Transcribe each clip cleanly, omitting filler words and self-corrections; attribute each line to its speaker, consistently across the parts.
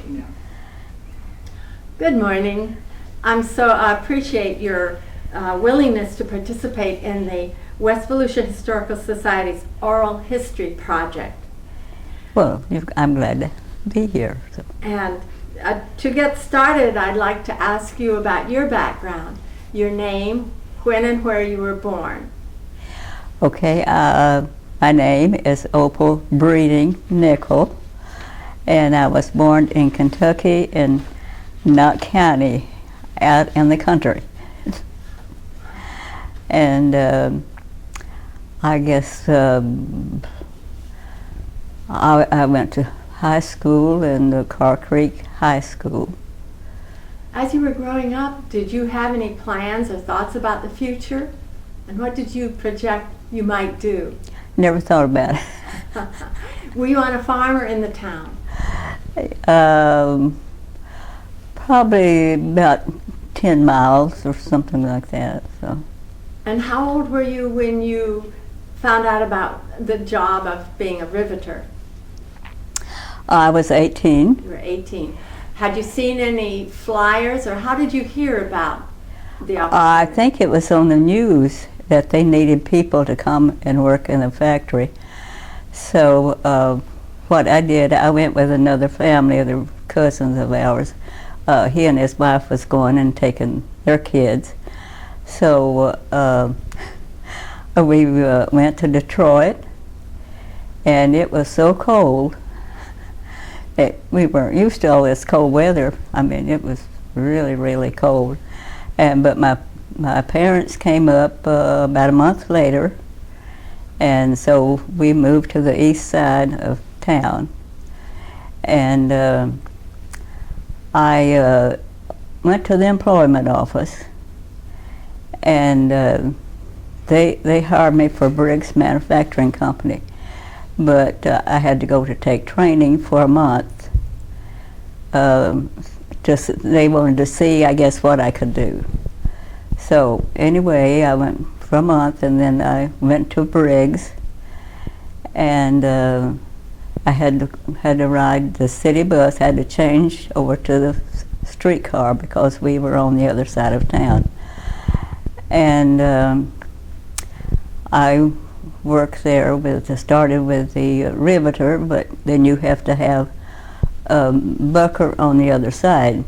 Speaker 1: now.
Speaker 2: Good morning. I appreciate your willingness to participate in the West Volusia Historical Society's Oral History Project.
Speaker 3: Well, I'm glad to be here. So.
Speaker 2: And to get started, I'd like to ask you about your background, your name, when and where you were born.
Speaker 3: Okay, my name is Opal Breeding Nickell, and I was born in Kentucky in Knott County, out in the country. And I guess I went to high school in the Car Creek High School.
Speaker 2: As you were growing up, did you have any plans or thoughts about the future? And what did you project you might do?
Speaker 3: Never thought about it.
Speaker 2: Were you on a farm or in the town?
Speaker 3: Probably about 10 miles or something like that. So.
Speaker 2: And how old were you when you found out about the job of being a riveter?
Speaker 3: I was 18.
Speaker 2: You were 18. Had you seen any flyers, or how did you hear about the opportunity?
Speaker 3: I think it was on the news that they needed people to come and work in the factory. So what I did, I went with another family, other cousins of ours. He and his wife was going and taking their kids. So we went to Detroit, and it was so cold. We weren't used to all this cold weather. I mean, it was really, really cold. But my parents came up about a month later, and so we moved to the east side of town. And I went to the employment office, and they hired me for Briggs Manufacturing Company. But I had to go to take training for a month. They wanted to see, I guess, what I could do. So anyway, I went for a month, and then I went to Briggs, and I had to ride the city bus. Had to change over to the streetcar because we were on the other side of town. And I worked there started with the riveter, but then you have to have bucker on the other side.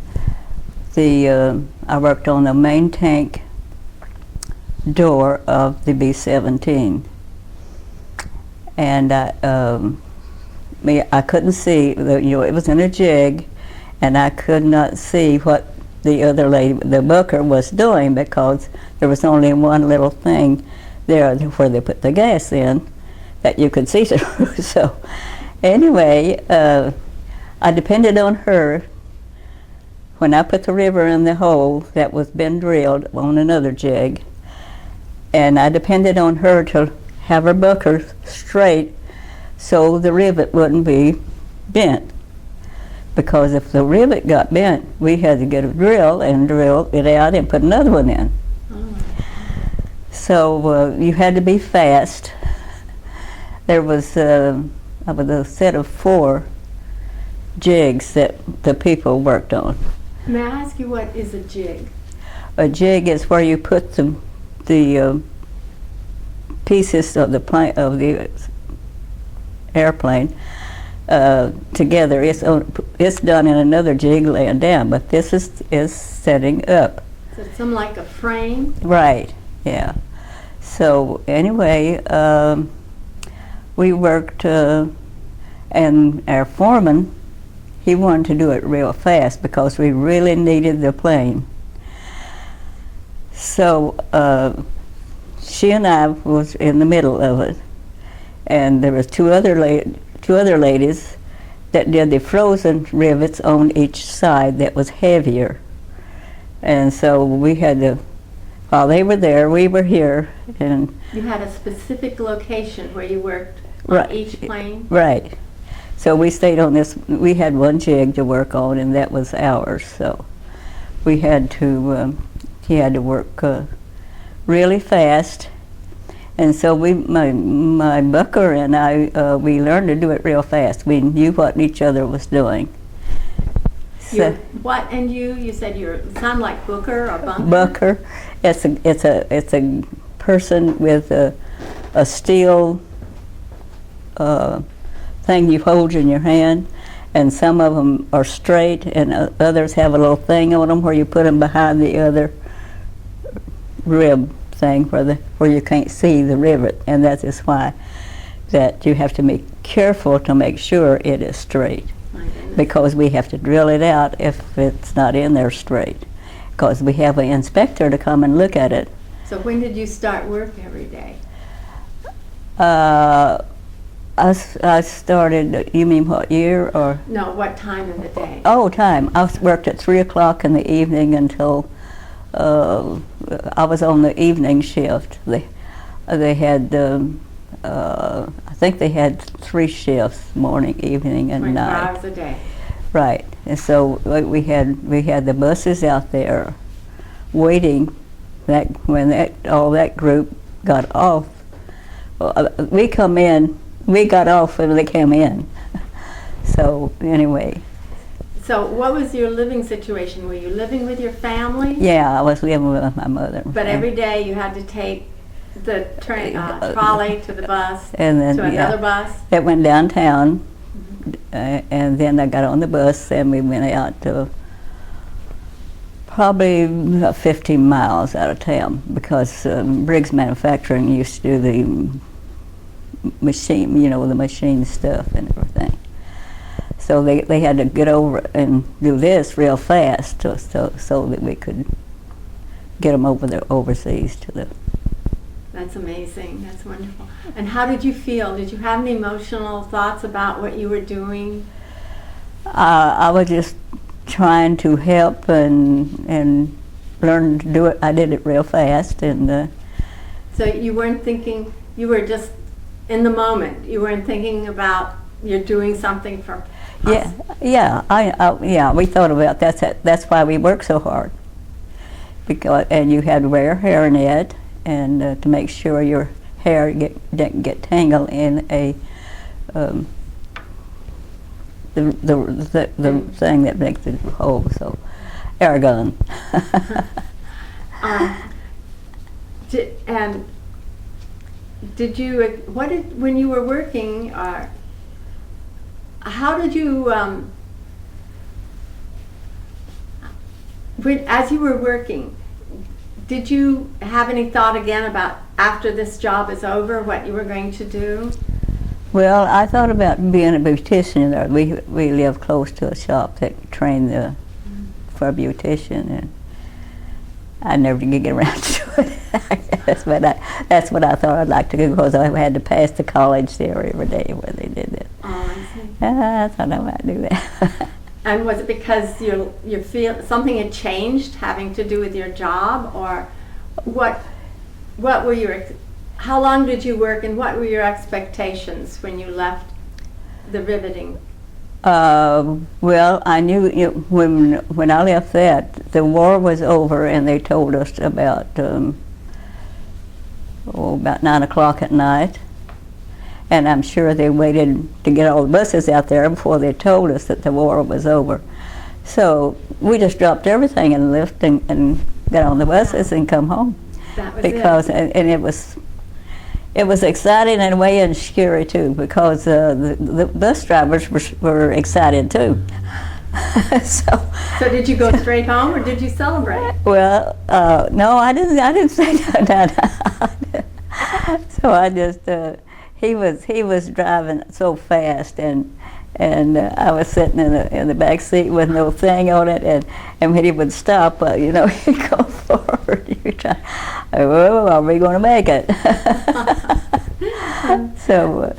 Speaker 3: I worked on the main tank door of the B-17, and I couldn't see. It was in a jig, and I could not see what the other lady, the bucker, was doing because there was only one little thing there where they put the gas in that you could see through. So anyway, I depended on her. When I put the river in the hole that was been drilled on another jig, and I depended on her to have her bucker straight so the rivet wouldn't be bent. Because if the rivet got bent, we had to get a drill and drill it out and put another one in. So you had to be fast. There was a set of 4 jigs that the people worked on.
Speaker 2: May I ask you, what is a jig?
Speaker 3: A jig is where you put the pieces of the airplane together. It's done in another jig laying down, but this is setting up.
Speaker 2: So it's something like a frame?
Speaker 3: Right, yeah. So anyway, we worked, and our foreman, he wanted to do it real fast because we really needed the plane. So she and I was in the middle of it, and there was two other ladies that did the frozen rivets on each side that was heavier. And so we had to, while they were there, we were here. And
Speaker 2: you had a specific location where you worked on each plane?
Speaker 3: Right. So we stayed on this, we had one jig to work on, and that was ours. So we had to, he had to work really fast. And so my bucker and I, we learned to do it real fast. We knew what each other was doing.
Speaker 2: You're, what, and you said you sound like Booker or Bunker?
Speaker 3: Bucker. It's a person with a steel thing you hold in your hand, and some of them are straight, and others have a little thing on them where you put them behind the other rib thing where you can't see the rivet, and that is why that you have to be careful to make sure it is straight, because we have to drill it out if it's not in there straight, because we have an inspector to come and look at it.
Speaker 2: So when did you start work every day?
Speaker 3: I started, you mean what year or?
Speaker 2: No, what time in the day?
Speaker 3: Oh, time. I worked at 3 o'clock in the evening until I was on the evening shift. They had, I think they had 3 shifts, morning, evening, and
Speaker 2: 24
Speaker 3: night.
Speaker 2: hours a day.
Speaker 3: Right, and so we had the buses out there waiting. When all that group got off, we got off when they came in. So anyway.
Speaker 2: So what was your living situation? Were you living with your family?
Speaker 3: Yeah, I was living with my mother.
Speaker 2: But every day you had to take the trolley to the bus,
Speaker 3: and then,
Speaker 2: to another bus?
Speaker 3: It went downtown, and then I got on the bus and we went out to probably about 15 miles out of town, because Briggs Manufacturing used to do the machine, the machine stuff and everything. So they had to get over and do this real fast so that we could get them over there overseas to the.
Speaker 2: That's amazing. That's wonderful. And how did you feel? Did you have any emotional thoughts about what you were doing?
Speaker 3: I was just trying to help and learn to do it. I did it real fast, and
Speaker 2: so you weren't thinking. You were just in the moment. You weren't thinking about you're doing something for us.
Speaker 3: Yeah. We thought about that. That's why we work so hard. And you had to wear a hairnet, and to make sure your hair didn't get tangled in a the thing that makes it hole. So, air gun.
Speaker 2: When you were working, how did you, as you were working, did you have any thought again about after this job is over, what you were going to do?
Speaker 3: Well, I thought about being a beautician there. We live close to a shop that trained for a beautician, and I never did get around to it. That's what I thought I'd like to do, because I had to pass the college there every day where they did it.
Speaker 2: Oh, I see.
Speaker 3: I thought I might do that.
Speaker 2: And was it because you feel something had changed having to do with your job, or what were your, how long did you work, and what were your expectations when you left the riveting? Well, I knew when I left that, the war was over, and they told us about 9 o'clock at night. And I'm sure they waited to get all the buses out there before they told us that the war was over. So we just dropped everything and left and got on the buses and come home. That was
Speaker 3: And it was exciting in a way, and scary too, because the bus drivers were excited too. So
Speaker 2: did you go straight home, or did you celebrate?
Speaker 3: Well, no, I didn't say that. So I just. He was driving so fast, and I was sitting in the back seat with no thing on it, and when he would stop, he'd go forward. You try, oh, are we going to make it? So,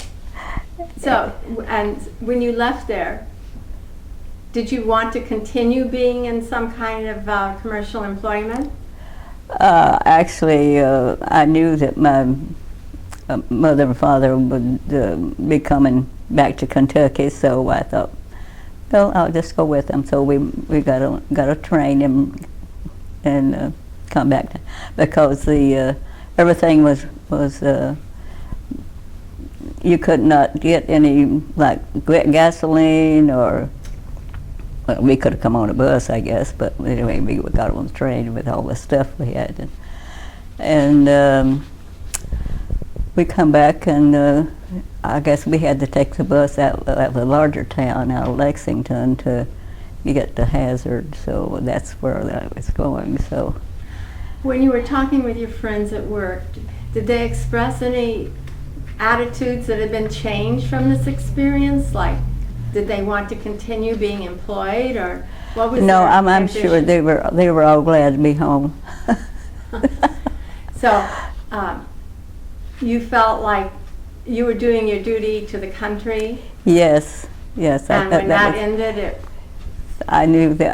Speaker 3: and when you left there, did you want to continue being in some kind of commercial employment? Actually, I knew that my mother and father would be coming back to Kentucky, so I thought, well, I'll just go with them. So we got a train and come back, because the everything was you could not get any like gasoline or well, we could have come on a bus, I guess, but anyway, we got on the train with all the stuff we had. And we come back, and I guess we had to take the bus out of a larger town, out of Lexington, to get to Hazard, so that's where I was going. So,
Speaker 2: When you were talking with your friends at work, did they express any attitudes that had been changed from this experience? Like, did they want to continue being employed, or what was
Speaker 3: no,
Speaker 2: their
Speaker 3: I'm sure
Speaker 2: ambition?
Speaker 3: they were all glad to be home.
Speaker 2: So, you felt like you were doing your duty to the country,
Speaker 3: Yes.
Speaker 2: and when that ended,
Speaker 3: I knew that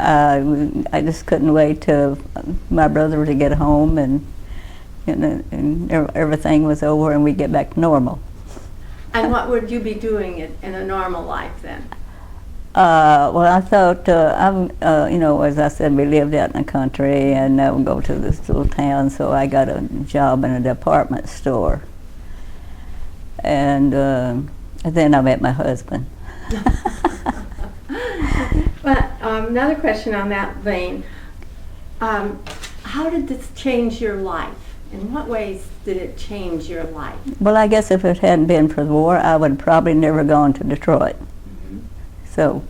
Speaker 3: I just couldn't wait till my brother to get home, and everything was over, and we get back to normal.
Speaker 2: and what would you be doing in a normal life then?
Speaker 3: Well, I thought, as I said, we lived out in the country, and I would go to this little town, so I got a job in a department store. And then I met my husband.
Speaker 2: But another question on that vein, how did this change your life? In what ways did it change your life?
Speaker 3: Well, I guess if it hadn't been for the war, I would probably never gone to Detroit. So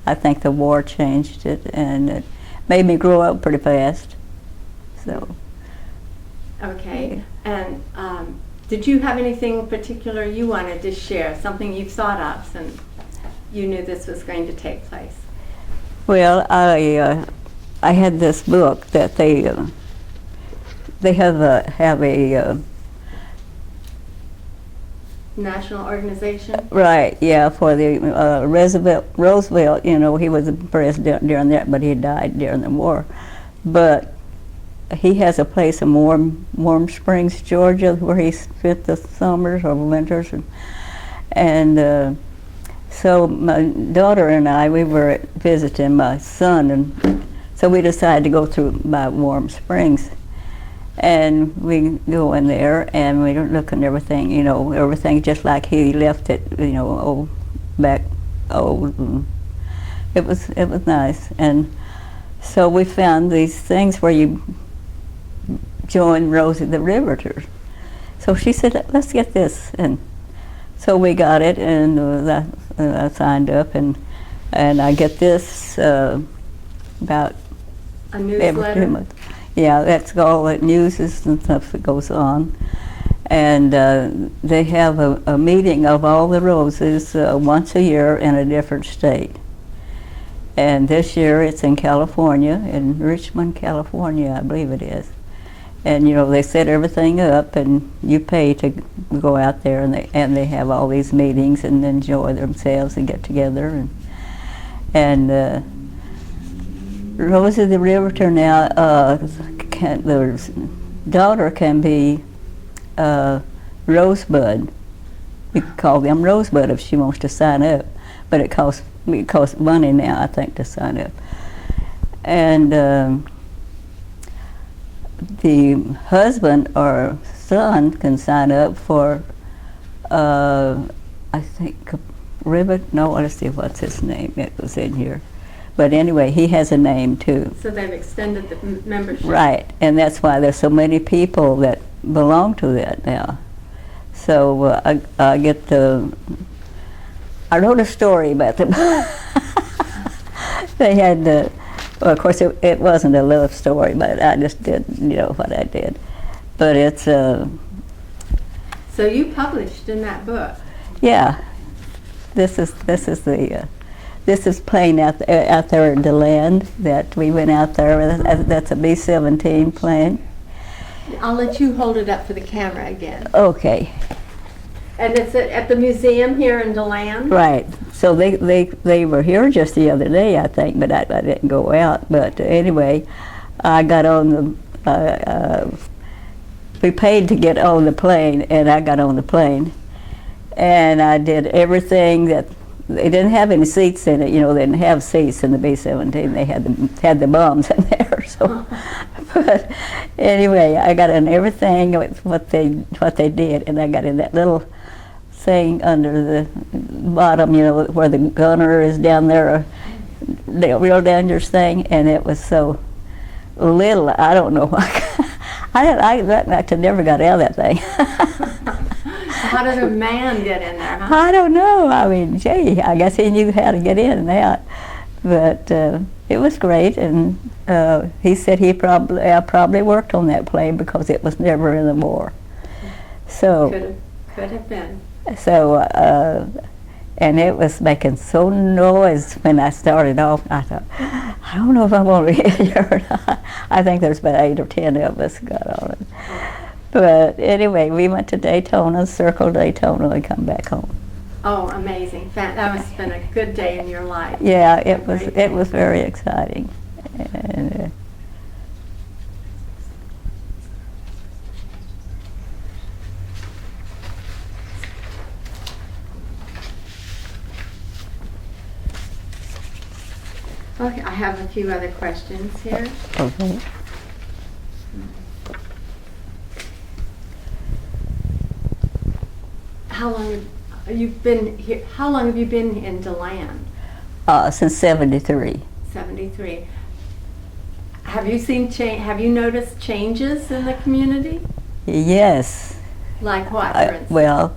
Speaker 3: I think the war changed it, and it made me grow up pretty fast. So.
Speaker 2: Okay, and did you have anything particular you wanted to share, something you thought of since you knew this was going to take place?
Speaker 3: Well, I had this book that they have a
Speaker 2: National organization?
Speaker 3: right, yeah, for the Roosevelt. He was the president during that, but he died during the war. But he has a place in Warm Springs, Georgia, where he spent the summers or winters, and so my daughter and I, we were visiting my son, and so we decided to go through by Warm Springs. And we go in there, and we look at everything, everything just like he left it, back old. And it was nice. And so we found these things where you join Rosie the Riveter. So she said, let's get this. And so we got it, and I signed up, and I get this about
Speaker 2: A newsletter?
Speaker 3: every month. Yeah, that's all the news and stuff that goes on. And they have a meeting of all the Roses once a year in a different state. And this year it's in California, in Richmond, California, I believe it is. And they set everything up, and you pay to go out there, and they have all these meetings and enjoy themselves and get together. And Rosie the Riveter now, their daughter can be Rosebud. We call them Rosebud if she wants to sign up, but it costs money now, I think, to sign up. And the husband or son can sign up for, I think, let's see what's his name. It was in here. But anyway, he has a name too.
Speaker 2: So they've extended the membership.
Speaker 3: Right, and that's why there's so many people that belong to that now. So I wrote a story about them. They had, well, of course, it wasn't a love story, but I just did, what I did. But it's
Speaker 2: So you published in that book.
Speaker 3: yeah. This is plane out there in DeLand that we went out there. That's a B-17 plane.
Speaker 2: I'll let you hold it up for the camera again.
Speaker 3: Okay,
Speaker 2: And it's at the museum here in DeLand?
Speaker 3: right. So they were here just the other day, I think, but I didn't go out. But anyway, I got on the. We paid to get on the plane, and I got on the plane, and I did everything that. They didn't have any seats in it, they didn't have seats in the B-17. They had the bombs in there. So, but anyway, I got in everything with what they did, and I got in that little thing under the bottom, where the gunner is down there real dangerous thing, and it was so little. I don't know why. I never got out of that thing.
Speaker 2: How did a man get in there, huh?
Speaker 3: I don't know. I mean, gee, I guess he knew how to get in and out. But it was great, and he said I probably worked on that plane because it was never in the war. So
Speaker 2: could have been.
Speaker 3: So and it was making so noise when I started off. I thought, I don't know if I'm going to get here or not. I think there's about 8 or 10 of us got on it. But anyway, we went to Daytona, circled Daytona, and come back home.
Speaker 2: Oh, amazing! That must have been a good day in your life.
Speaker 3: Yeah, it was. It was very exciting. And,
Speaker 2: Okay, I have a few other questions here.
Speaker 3: okay.
Speaker 2: How long have you been here? How long have you been in DeLand?
Speaker 3: Since '73.
Speaker 2: 73. Have you seen Have you noticed changes in the community?
Speaker 3: Yes.
Speaker 2: Like what, for instance?
Speaker 3: Well,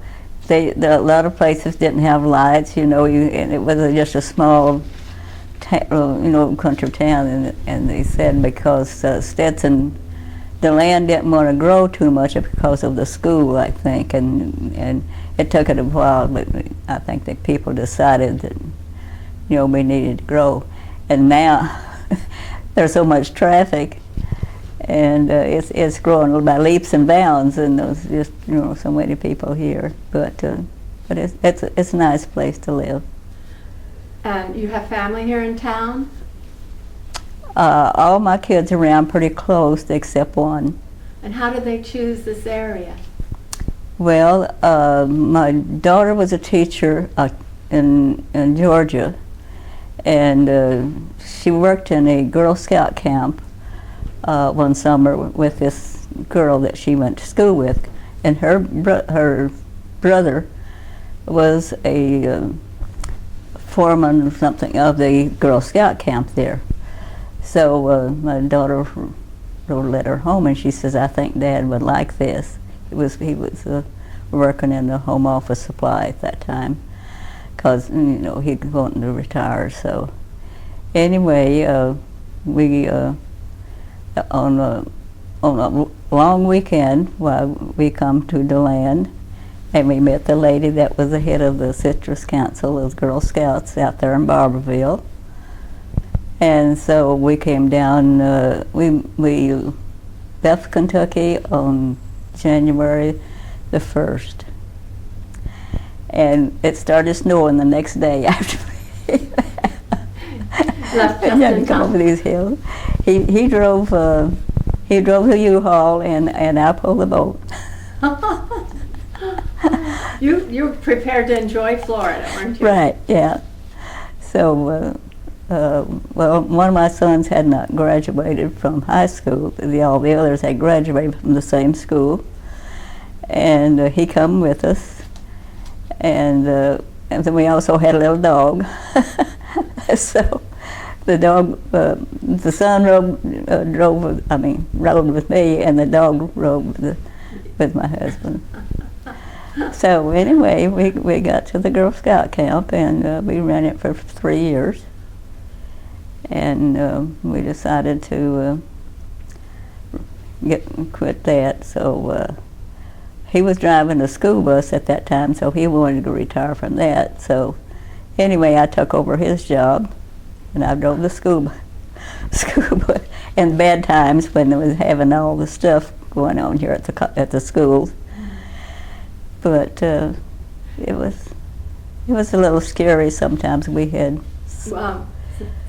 Speaker 3: a lot of places didn't have lights, and it was just a small, country town, and they said because Stetson, the land didn't want to grow too much because of the school, I think, and it took it a while, but I think that people decided that, we needed to grow, and now there's so much traffic, and it's growing by leaps and bounds, and there's just so many people here, but it's a nice place to live.
Speaker 2: And you have family here in town?
Speaker 3: All my kids are around pretty close, except one.
Speaker 2: And how did they choose this area?
Speaker 3: Well, my daughter was a teacher in Georgia, and she worked in a Girl Scout camp one summer with this girl that she went to school with, and her brother was a foreman or something of the Girl Scout camp there. So my daughter wrote a letter home, and she says, "I think Dad would like this." He was working in the home office supply at that time, because he wanted to retire. So anyway, we on a long weekend, we come to DeLand, and we met the lady that was the head of the Citrus Council of Girl Scouts out there in Barberville. And so we came down, we left Kentucky on January the 1st. And it started snowing the next day after we
Speaker 2: Left
Speaker 3: had to come over these hills. He drove the U-Haul, and I pulled the boat.
Speaker 2: You're prepared to enjoy Florida, aren't you?
Speaker 3: Right, yeah. So, well, one of my sons had not graduated from high school. All the others had graduated from the same school. And he come with us. And then we also had a little dog. So the dog, the son rode with me, and the dog rode with my husband. So anyway, we got to the Girl Scout camp, and we ran it for 3 years. And we decided to quit that. So he was driving a school bus at that time, so he wanted to retire from that. So anyway, I took over his job, and I drove the school bus in bad times when they was having all the stuff going on here at the schools. But it was a little scary sometimes. We had.
Speaker 2: Well,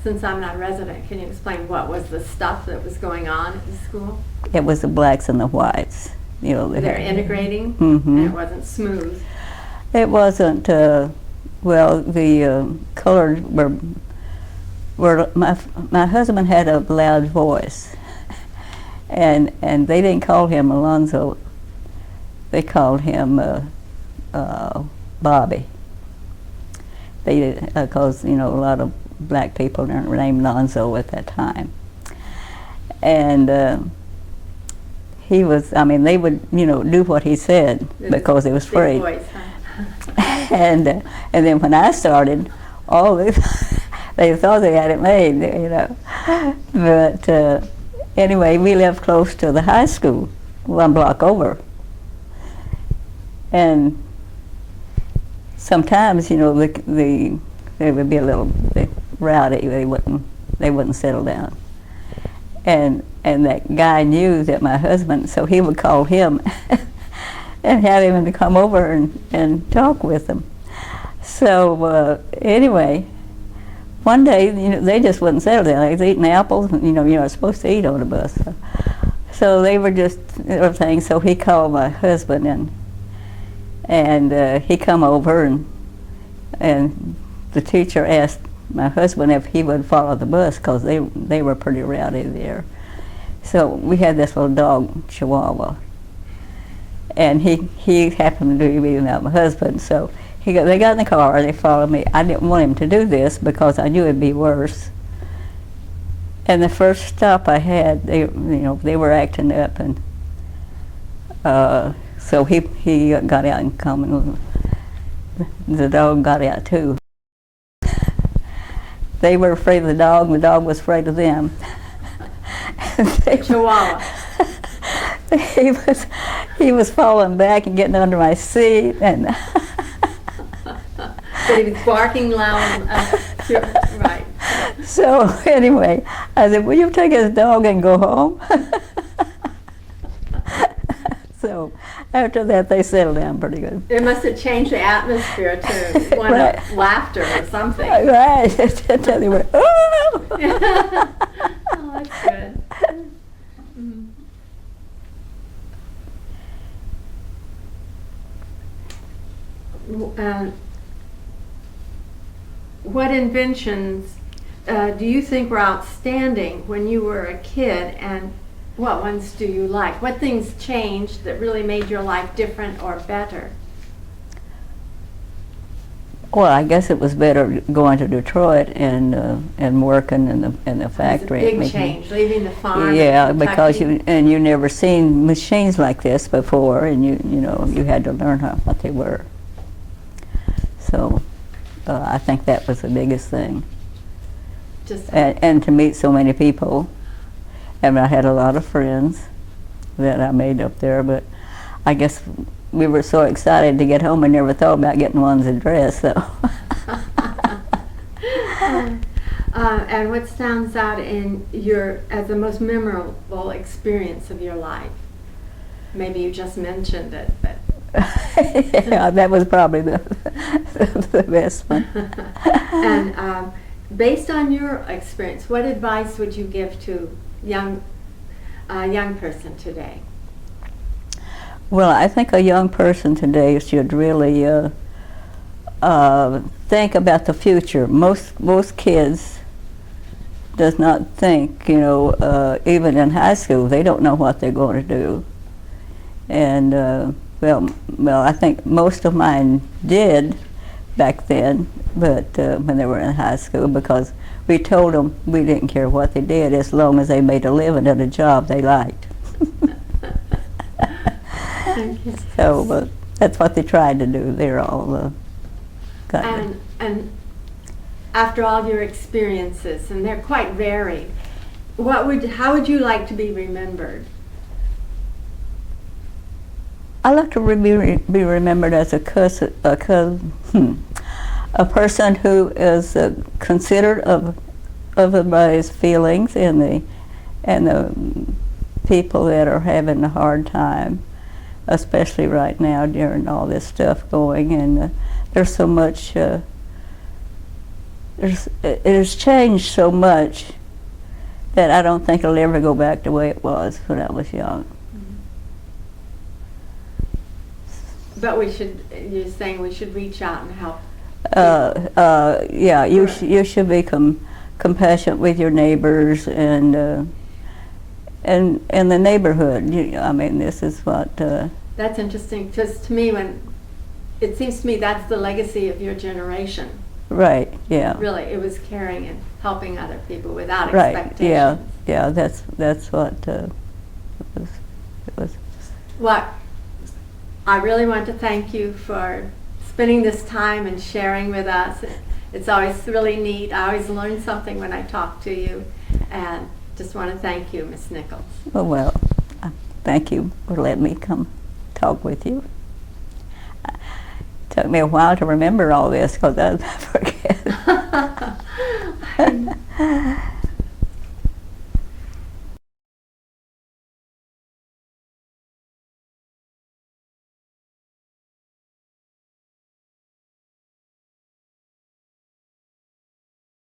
Speaker 2: since I'm not a resident, can you explain what was the stuff that was going on at the school?
Speaker 3: It was the blacks and the whites.
Speaker 2: They're integrating,
Speaker 3: Mm-hmm.
Speaker 2: and it wasn't smooth.
Speaker 3: It wasn't. Well, the colored were. My husband had a loud voice, and they didn't call him Alonzo. They called him Bobby. They because a lot of black people named Lonzo at that time. And he was, I mean, they would, you know, do what he said because it was free.
Speaker 2: Voice, huh?
Speaker 3: and then when I started, all they, they thought they had it made, you know. But anyway, we lived close to the high school, 1 block over. And sometimes, you know, they would be a little bit rowdy. They wouldn't settle down. And that guy knew that my husband, so he would call him and have him to come over and talk with them. So anyway, one day, you know, they just wouldn't settle down. They was eating apples, and you know, you're not supposed to eat on a bus. So they were just everything. So he called my husband, and he come over, and the teacher asked my husband if he would follow the bus because they were pretty rowdy there. So we had this little dog, Chihuahua, and he happened to be without my husband. So they got in the car, they followed me. I didn't want him to do this because I knew it'd be worse. And the first stop I had, they were acting up, and so he got out and come, and the dog got out too. They were afraid of the dog was afraid of them.
Speaker 2: Chihuahua.
Speaker 3: He was falling back and getting under my seat, and
Speaker 2: But he was barking loud. Right.
Speaker 3: So anyway, I said, "Will you take his dog and go home?" So after that, they settled down pretty good.
Speaker 2: It must have changed the atmosphere to one
Speaker 3: Right.
Speaker 2: of laughter or something.
Speaker 3: Right. They were, oh!
Speaker 2: Oh, that's good. What inventions do you think were outstanding when you were a kid, and what ones do you like? What things changed that really made your life different or better?
Speaker 3: Well, I guess it was better going to Detroit and working in the factory.
Speaker 2: It was a big change, leaving the farm.
Speaker 3: Yeah,
Speaker 2: in
Speaker 3: because
Speaker 2: Kentucky.
Speaker 3: you never seen machines like this before, and you had to learn what they were. So I think that was the biggest thing. And to meet so many people. And I had a lot of friends that I made up there, but I guess we were so excited to get home and never thought about getting one's address. So.
Speaker 2: And what stands out in as the most memorable experience of your life? Maybe you just mentioned it, but.
Speaker 3: Yeah, that was probably the best one.
Speaker 2: And based on your experience, what advice would you give to young person today?
Speaker 3: Well, I think a young person today should really think about the future. Most kids does not think, even in high school, they don't know what they're going to do. And well, I think most of mine did back then, but when they were in high school, because we told them we didn't care what they did as long as they made a living at a job they liked. So that's what they tried to do. They're all
Speaker 2: and after all your experiences, and they're quite varied, how would you like to be remembered?
Speaker 3: I like to be remembered as a person who is considerate of everybody's feelings and the people that are having a hard time, especially right now during all this stuff going. And there's so much. It has changed so much that I don't think it'll ever go back the way it was when I was young.
Speaker 2: But you're saying we should reach out and help.
Speaker 3: Yeah, you should be compassionate with your neighbors and the neighborhood. I mean, this is what.
Speaker 2: That's interesting, because to me, it seems to me that's the legacy of your generation.
Speaker 3: Right, yeah.
Speaker 2: Really, it was caring and helping other people without
Speaker 3: Right,
Speaker 2: expectations.
Speaker 3: yeah, yeah, that's what it was.
Speaker 2: What I really want to thank you for spending this time and sharing with us. It's always really neat. I always learn something when I talk to you, and just want to thank you, Miss Nichols.
Speaker 3: Oh, well, thank you for letting me come talk with you. Took me a while to remember all this because I forget.